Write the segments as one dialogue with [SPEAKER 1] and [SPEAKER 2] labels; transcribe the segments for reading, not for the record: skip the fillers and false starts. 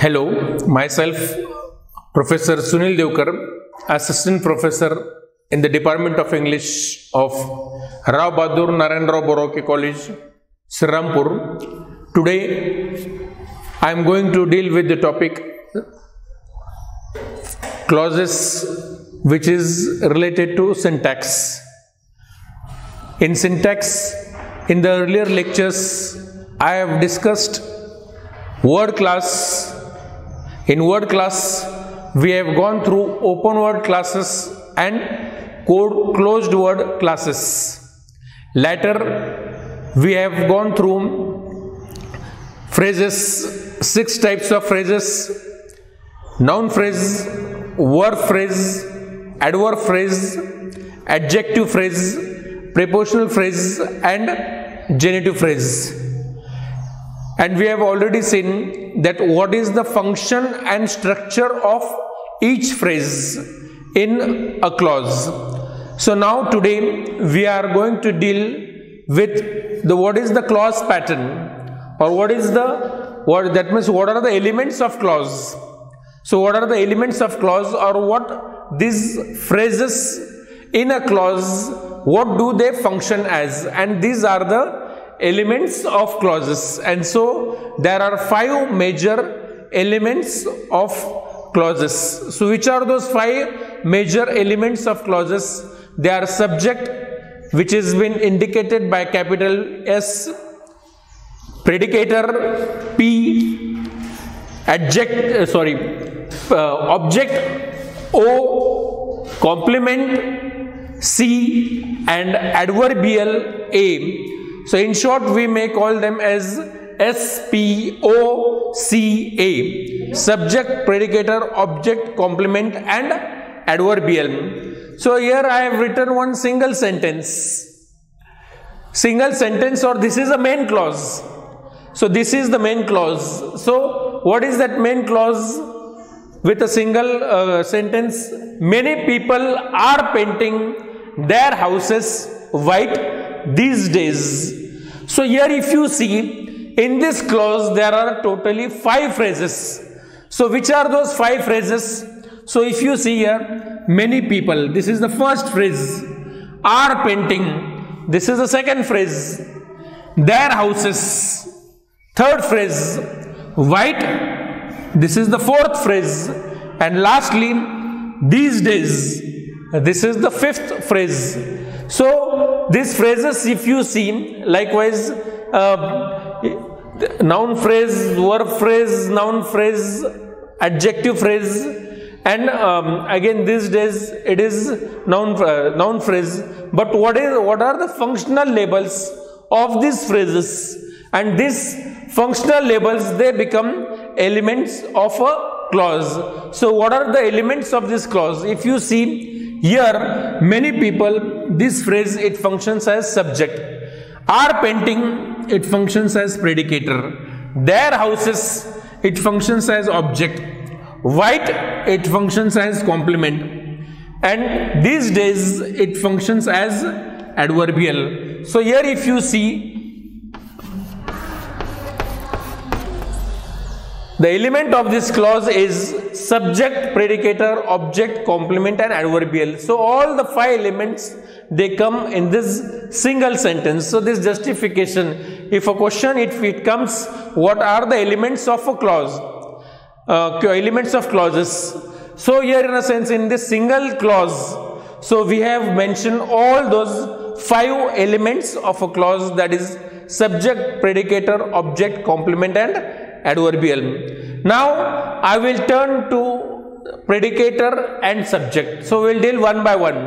[SPEAKER 1] Hello, myself Professor Sunil Devkar, Assistant Professor in the Department of English of Rao Bahadur Narendra Boroke College, Srirampur. Today I am going to deal with the topic clauses which is related to syntax. In syntax, in the earlier lectures, I have discussed word class. In word class, we have gone through open word classes and closed word classes. Later, we have gone through phrases, 6 types of phrases: noun phrase, verb phrase, adverb phrase, adjective phrase, prepositional phrase, and genitive phrase. And we have already seen that what is the function and structure of each phrase in a clause. So now today we are going to deal with what is the clause pattern, or what are the elements of clause. So what are the elements of clause, or what these phrases in a clause, what do they function as? And these are the elements of clauses. And so there are 5 major elements of clauses. So which are those 5 major elements of clauses? They are subject, which has been indicated by capital S, predicator P, object O, complement C, and adverbial A. So in short, we may call them as SPOCA: subject, predicator, object, complement, and adverbial. So here I have written one single sentence, or this is a main clause. So this is the main clause. So what is that main clause? With a single sentence: many people are painting their houses white these days. So here if you see, in this clause there are totally 5 phrases. So which are those 5 phrases? So if you see here, many people, this is the first phrase. Are painting, this is the second phrase. Their houses, third phrase. White, this is the fourth phrase. And lastly, these days, this is the 5th phrase. So these phrases, if you see, likewise, noun phrase, verb phrase, noun phrase, adjective phrase, and again these days it is noun phrase. But what are the functional labels of these phrases? And these functional labels, they become elements of a clause. So what are the elements of this clause? If you see here, many people, this phrase, it functions as subject. Are painting, it functions as predicator. Their houses, it functions as object. White, it functions as complement. And these days, it functions as adverbial. So here if you see, the element of this clause is subject, predicator, object, complement, and adverbial. So all the 5 elements, they come in this single sentence. So this justification, if a question, if it comes, what are the elements of a clause? Elements of clauses. So here in a sense, in this single clause, so we have mentioned all those 5 elements of a clause, that is subject, predicator, object, complement, and adverbial. Now I will turn to predicator and subject. So we will deal one by one.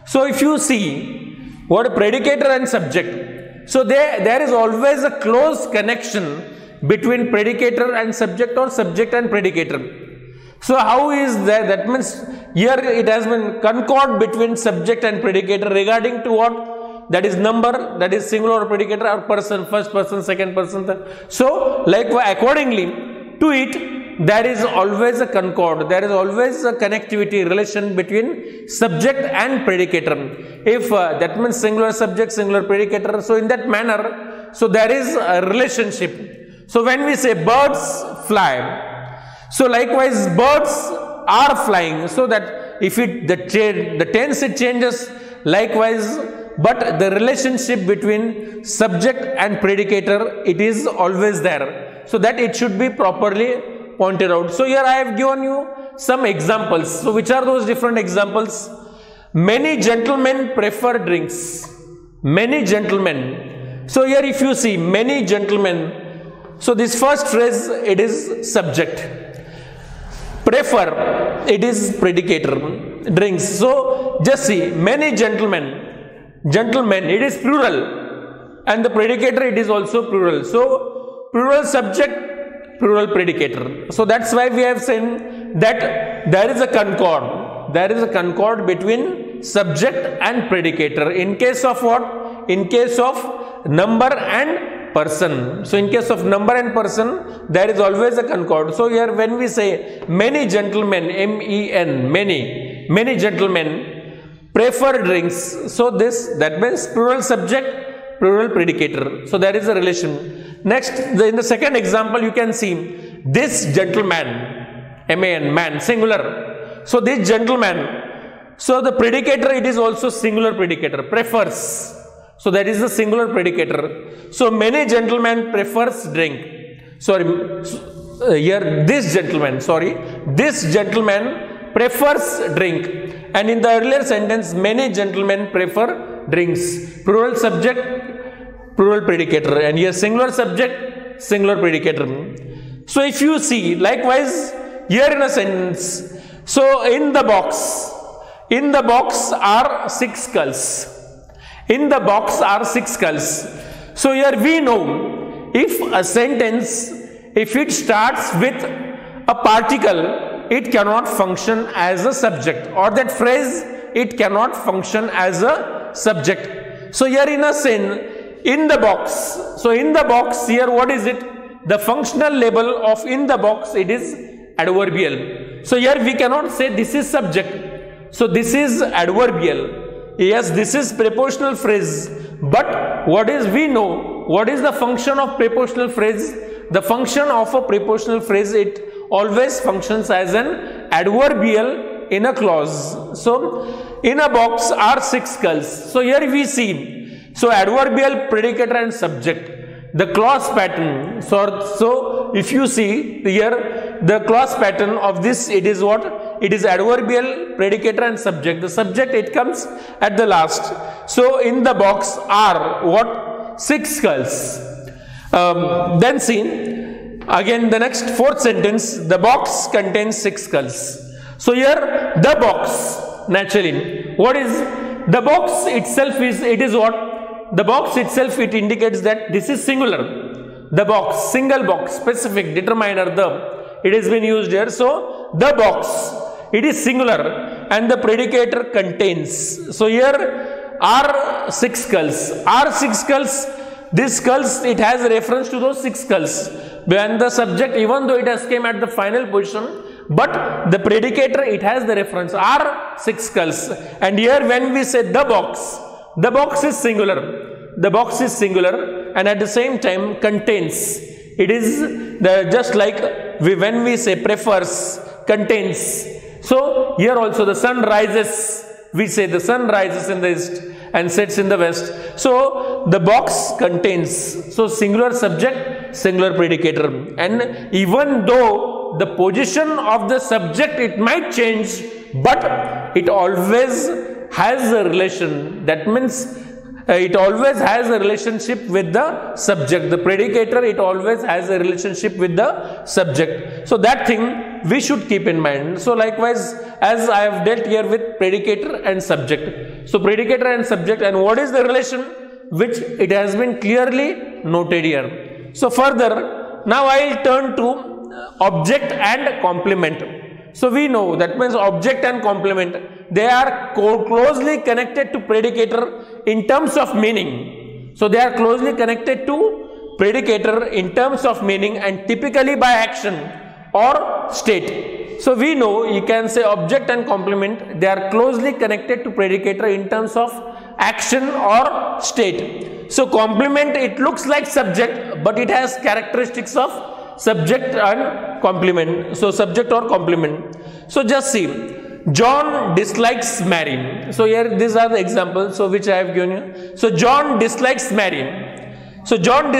[SPEAKER 1] So if you see what a predicator and subject, so there is always a close connection between predicator and subject, or subject and predicator. So how is that? That means here it has been concord between subject and predicator regarding to what? That is number, that is singular predicator, or person, first person, second person. So likewise, accordingly to it, there is always a concord, there is always a connectivity relation between subject and predicator. If that means singular subject, singular predicator, so in that manner, so there is a relationship. So when we say birds fly, So likewise, birds are flying. So that if the tense it changes, likewise, but the relationship between subject and predicator, it is always there. So that it should be properly pointed out. So here I have given you some examples. So which are those different examples? Many gentlemen prefer drinks. Many gentlemen. So here if you see many gentlemen, so this first phrase, it is subject. Prefer, it is predicator. Drinks. So just see, many gentlemen. Gentlemen, it is plural. And the predicator, it is also plural. So plural subject, plural predicator. So that's why we have said that there is a concord. There is a concord between subject and predicator. In case of what? In case of number and person. So in case of number and person, there is always a concord. So here when we say many gentlemen, M-E-N, many gentlemen prefer drinks. So that means plural subject, plural predicator. So there is a relation. Next, in the second example, you can see this gentleman, M-A-N, man, singular. So this gentleman, so the predicator, it is also singular predicator, prefers. So that is the singular predicator. So many gentlemen prefers drink. Sorry, here this gentleman prefers drink. And in the earlier sentence, many gentlemen prefer drinks. Plural subject, plural predicator. And here singular subject, singular predicator. So if you see, likewise, here in a sentence, so in the box are 6 skulls. In the box are 6 skulls. So here we know, if a sentence, if it starts with a particle, it cannot function as a subject, or that phrase, it cannot function as a subject. So here in a sense, in the box. So in the box, here what is it? The functional label of in the box, it is adverbial. So here we cannot say this is subject. So this is adverbial. Yes, this is prepositional phrase. But what is we know? What is the function of prepositional phrase? The function of a prepositional phrase, it always functions as an adverbial in a clause. So in a box are 6 skulls. So here we see, so adverbial, predicator and subject, the clause pattern. So if you see here, the clause pattern of this, it is what? It is adverbial, predicator and subject. The subject, it comes at the last. So in the box are what? 6 skulls. Then see, again the next 4th sentence, the box contains 6 skulls. So here the box, naturally, what is the box itself is, it is what? The box itself, it indicates that this is singular. The box, single box, specific, determiner, it has been used here. So the box, it is singular and the predicator contains. So here are 6 skulls. Are 6 skulls? This skulls, it has a reference to those 6 skulls. When the subject, even though it has came at the final position, but the predicator, it has the reference, are 6 skulls. And here when we say the box is singular. The box is singular and at the same time contains. It is just like when we say prefers, contains. So here also the sun rises, we say the sun rises in the east and sets in the west. So the box contains. So singular subject, singular predicator. And even though the position of the subject, it might change, but it always has a relation. That means it always has a relationship with the subject. The predicator, it always has a relationship with the subject. So that thing we should keep in mind. So likewise, as I have dealt here with predicator and subject. So predicator and subject, and what is the relation? Which it has been clearly noted here. So further, now I will turn to object and complement. So we know that means object and complement, they are closely connected to predicator in terms of meaning. So they are closely connected to predicator in terms of meaning and typically by action or state. So we know you can say object and complement, they are closely connected to predicator in terms of action or state. So complement, it looks like subject, but it has characteristics of subject and complement. So subject or complement. So just see, John dislikes Mary. So here these are the examples so which I have given you. So John dislikes Mary. So John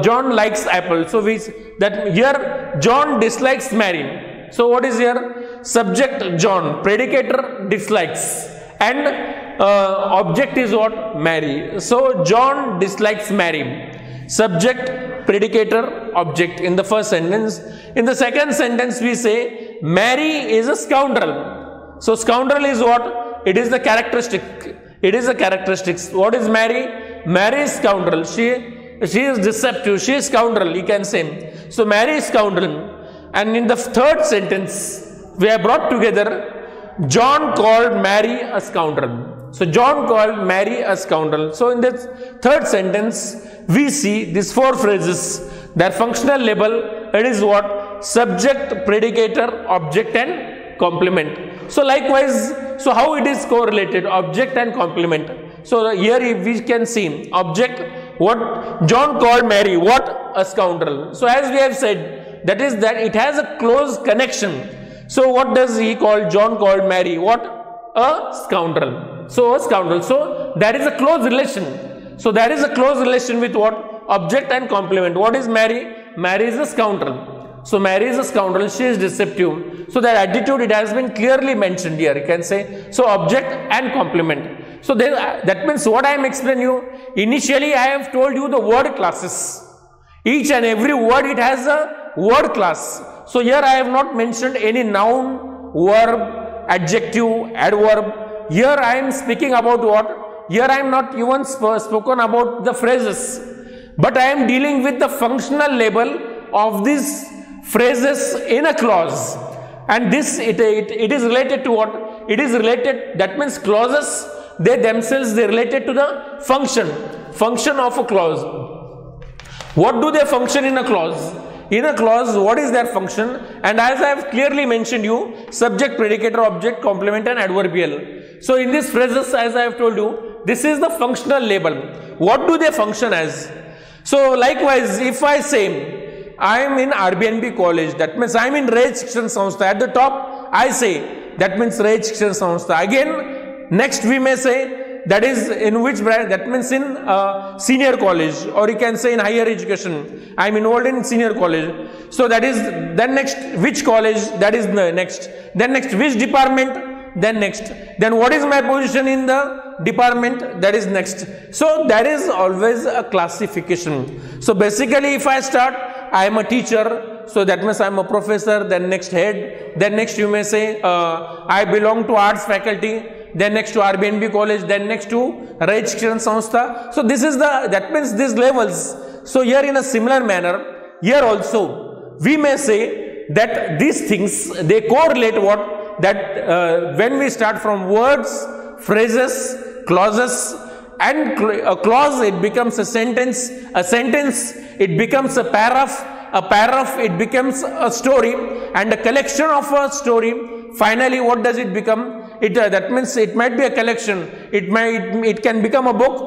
[SPEAKER 1] John likes apple. So we that here John dislikes Mary. So what is here? Subject John, predicator dislikes, and object is what? Mary. So John dislikes Mary. Subject, predicator, object in the first sentence. In the second sentence we say Mary is a scoundrel. So scoundrel is what? It is the characteristic. It is the characteristics. What is Mary? Mary is scoundrel. She is deceptive. She is scoundrel, you can say. So Mary is scoundrel. And in the third sentence we have brought together, John called Mary a scoundrel. So John called Mary a scoundrel. So in this third sentence we see these four phrases. Their functional label, it is what? Subject, predicator, object and complement. So likewise, so how it is correlated? Object and complement. So here we can see object, what? John called Mary, what? A scoundrel. So as we have said, that is that it has a close connection. So what does he call? John called Mary, what? A scoundrel. So a scoundrel. So there is a close relation. So there is a close relation with what? Object and complement. What is Mary? Mary is a scoundrel. So Mary is a scoundrel. She is deceptive. So that attitude, it has been clearly mentioned here. You can say, so object and complement. So then, that means what I am explaining you, initially I have told you the word classes. Each and every word, it has a word class. So here I have not mentioned any noun, verb, adjective, adverb. Here I am speaking about what? Here I am not even spoken about the phrases, but I am dealing with the functional label of these phrases in a clause. And this, it is related to what? It is related, that means clauses, they themselves, they related to the function of a clause. What do they function in a clause? In a clause, what is their function? And as I have clearly mentioned you, subject, predicator, object, complement and adverbial. So in these phrases, as I have told you, this is the functional label. What do they function as? So likewise, if I say, I am in RBNB college, that means I am in Raj Shikshan Samstha. At the top, I say, that means Raj Shikshan Samstha. Again, next we may say, that is in which branch, that means in senior college, or you can say in higher education. I am involved in senior college. So that is, then next, which college, that is next. Then next, which department, then next. Then what is my position in the department, that is next. So there is always a classification. So basically if I start, I am a teacher, so that means I am a professor, then next head, then next you may say I belong to arts faculty, then next to RBNB college, then next to Raj Shikshan Samstha. So this is the, that means these levels. So here in a similar manner, here also we may say that these things, they correlate what? That when we start from words, phrases, clauses, and a clause, it becomes a sentence, it becomes a paragraph, it becomes a story, and a collection of a story. Finally, what does it become? That means it might be a collection, it can become a book,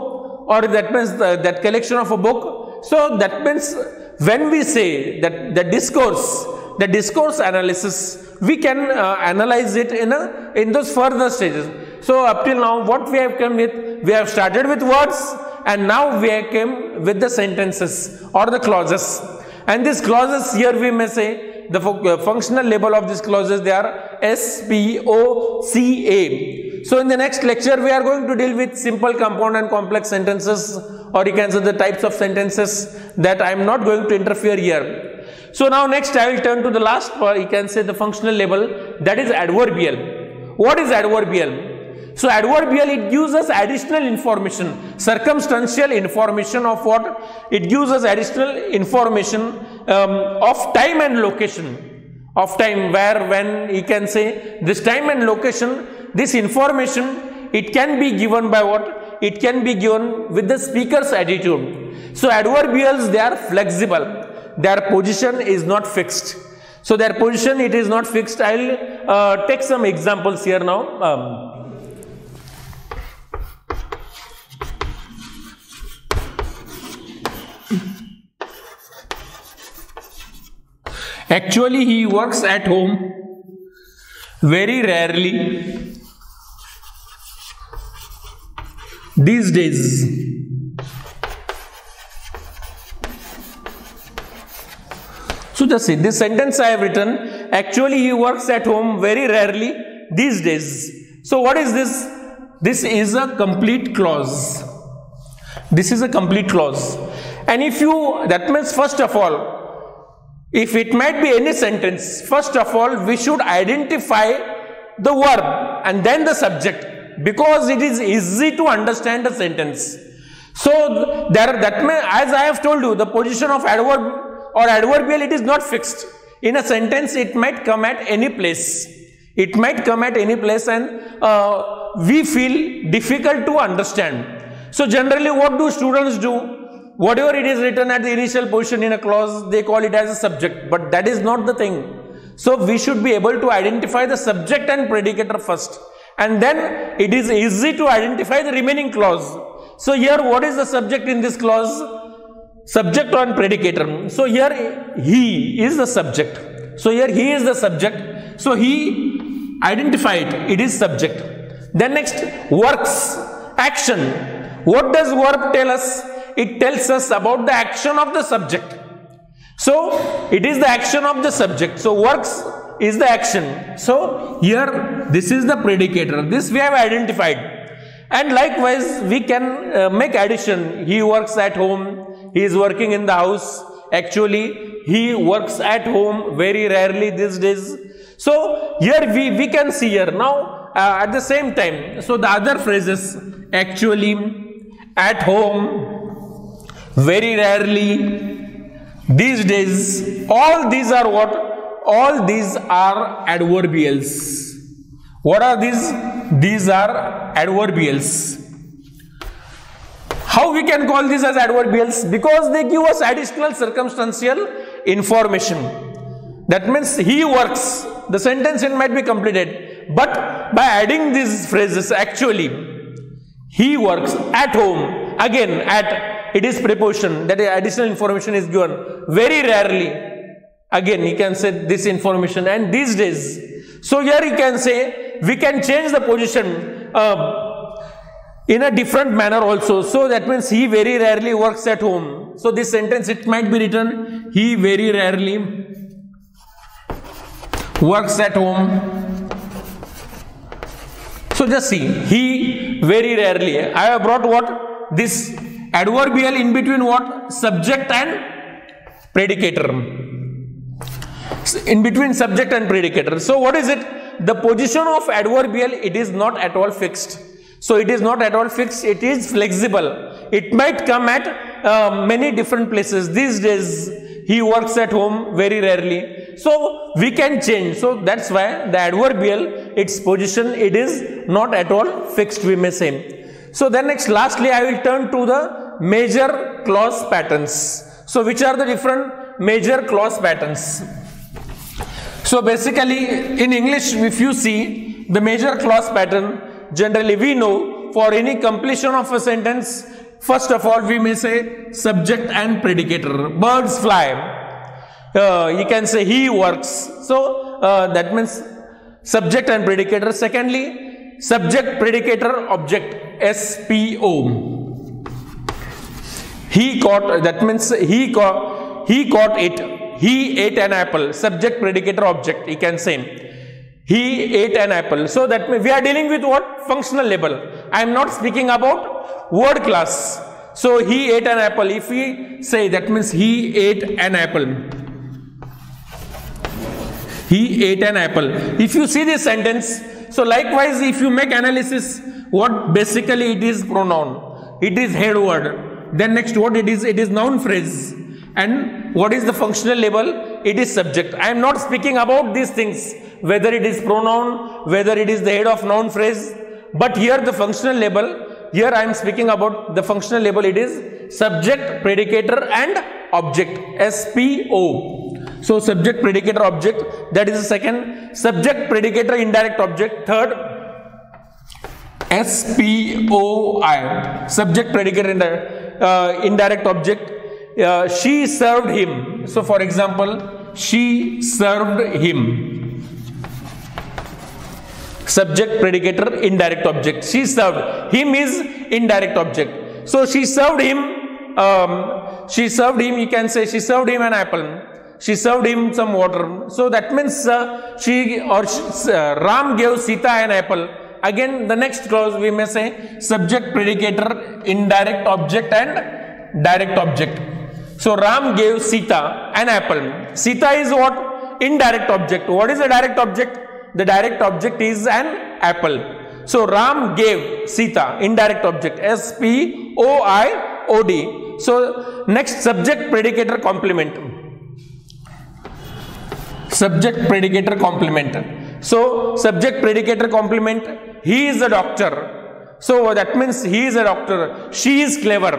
[SPEAKER 1] or that means that collection of a book. So that means when we say that the discourse analysis, we can analyze it in those further stages. So up till now, what we have come with, we have started with words, and now we have come with the sentences or the clauses. And these clauses, here we may say, the functional label of these clauses, they are SPOCA. So in the next lecture, we are going to deal with simple, compound and complex sentences, or you can say the types of sentences, that I am not going to interfere here. So now next I will turn to the last, you can say the functional label, that is adverbial. What is adverbial? So adverbial, it gives us additional information, circumstantial information of what? It gives us additional information of time and location. Of time, where, when, you can say this time and location, this information, it can be given by what? It can be given with the speaker's attitude. So adverbials, they are flexible. Their position is not fixed. So their position, it is not fixed. I will take some examples here now. Actually, he works at home very rarely these days. So just see this sentence I have written. Actually, he works at home very rarely these days. So what is this? This is a complete clause. This is a complete clause. And if you, that means first of all, if it might be any sentence, first of all, we should identify the verb and then the subject, because it is easy to understand the sentence. So that means, as I have told you, the position of adverb or adverbial, it is not fixed. In a sentence, it might come at any place. It might come at any place, and we feel difficult to understand. So generally, what do students do? Whatever it is written at the initial position in a clause, they call it as a subject, but that is not the thing. So we should be able to identify the subject and predicator first, and then it is easy to identify the remaining clause. So here, what is the subject in this clause? Subject and predicator. So here, he is the subject. So here, he is the subject. So he identified, it is subject. Then next, works, action. What does verb tell us? It tells us about the action of the subject. So it is the action of the subject. So works is the action. So here, this is the predicator. This we have identified. And likewise, we can make addition. He works at home. He is working in the house. Actually, he works at home very rarely these days. So here we can see here now at the same time. So the other phrases, actually, at home, very rarely, these days, all these are what? All these are adverbials. What are these? These are adverbials. How we can call these as adverbials? Because they give us additional circumstantial information. That means he works. The sentence might be completed. But by adding these phrases, actually, he works at home. Again, at, it is preposition. That additional information is given. Very rarely. Again, you can say this information. And these days. So here you can say, we can change the position in a different manner also. So that means he very rarely works at home. So this sentence, it might be written, he very rarely works at home. So just see, he very rarely. I have brought what? This adverbial in between what? Subject and predicator. In between subject and predicator. So what is it? The position of adverbial, it is not at all fixed. So it is not at all fixed, it is flexible. It might come at many different places. These days, he works at home very rarely. So we can change. So that's why the adverbial, its position, it is not at all fixed, we may say. So then next, lastly, I will turn to the major clause patterns. So which are the different major clause patterns? So basically, in English, if you see the major clause pattern, generally we know for any completion of a sentence, first of all, we may say subject and predicator. Birds fly. You can say he works. So that means subject and predicator. Secondly, subject, predicator, object. SPO. He caught. That means he caught it. He ate an apple. Subject, predicator, object. You can say. He ate an apple. So that means we are dealing with what? Functional label. I am not speaking about word class. So he ate an apple. If we say, that means he ate an apple. He ate an apple. If you see this sentence, so likewise, if you make analysis, what basically it is pronoun. It is head word. Then next, what it is noun phrase. And what is the functional label? It is subject. I am not speaking about these things, whether it is pronoun, whether it is the head of noun phrase. But here the functional label, here I am speaking about the functional label, it is subject, predicator and object. SPO. So subject, predicator, object, that is the second. Subject, predicator, indirect object. Third, SPOI. Subject, predicator, indirect object. She served him. So for example, She served him. Subject, predicator, indirect object. She served. Him is indirect object. So she served him. You can say she served him an apple. She served him some water. So that means Ram gave Sita an apple. Again, the next clause we may say subject, predicator, indirect object and direct object. So Ram gave Sita an apple. Sita is what? Indirect object. What is a direct object? The direct object is an apple. So Ram gave Sita, indirect object, SPOIOD. So next, subject, predicator, complement. Subject, predicator, complement. So subject, predicator, complement. He is a doctor. So that means he is a doctor. She is clever.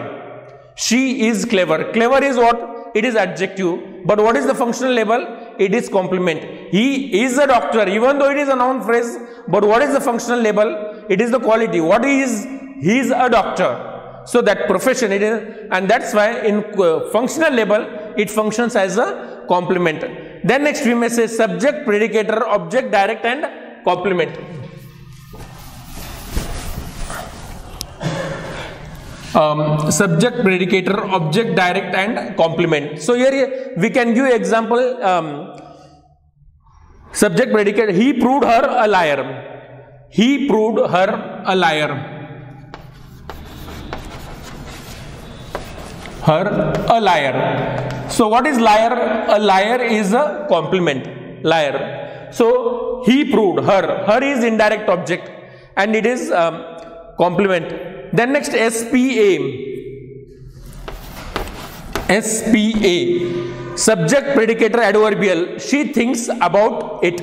[SPEAKER 1] She is clever. Clever is what? It is adjective. But what is the functional label? It is complement. He is a doctor, even though it is a noun phrase. But what is the functional label? It is the quality. What is? He is a doctor. So that profession it is, and that's why in functional label it functions as a complement. Then next we may say subject, predicator, object, direct and complement. Subject, predicator, object, direct and complement. So here we can give example. Subject, predicator. He proved her a liar. He proved her a liar. Her a liar. So what is liar? A liar is a complement. Liar. So he proved her. Her is indirect object and it is complement. Then next SPA. SPA. Subject, predicator, adverbial. She thinks about it.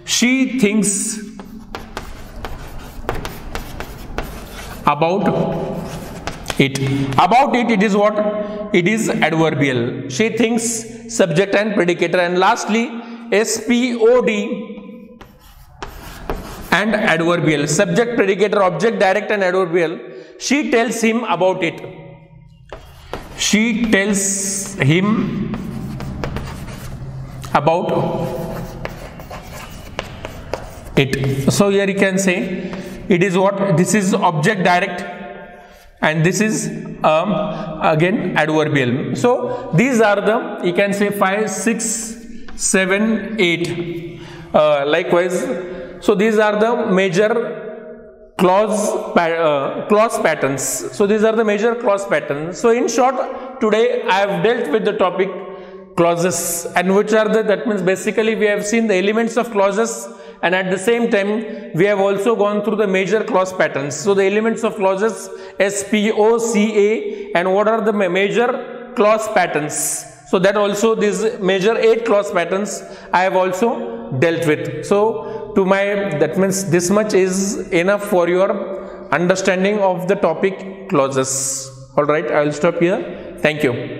[SPEAKER 1] She thinks about it. About it, it is what? It is adverbial. She thinks, subject and predicator. And lastly, SPOD and adverbial. Subject, predicator, object, direct and adverbial. She tells him about it. She tells him about it. So here you can say it is what? This is object, direct, and this is again adverbial. So these are the, you can say 5, 6, 7, 8. Likewise, so these are the major clause patterns. So these are the major clause patterns. So in short, today I have dealt with the topic clauses, and which are the, that means basically we have seen the elements of clauses, and at the same time we have also gone through the major clause patterns. So the elements of clauses SPOCA, and what are the major clause patterns. So that also these major 8 clause patterns I have also dealt with. So to my, that means this much is enough for your understanding of the topic clauses. Alright, I will stop here. Thank you.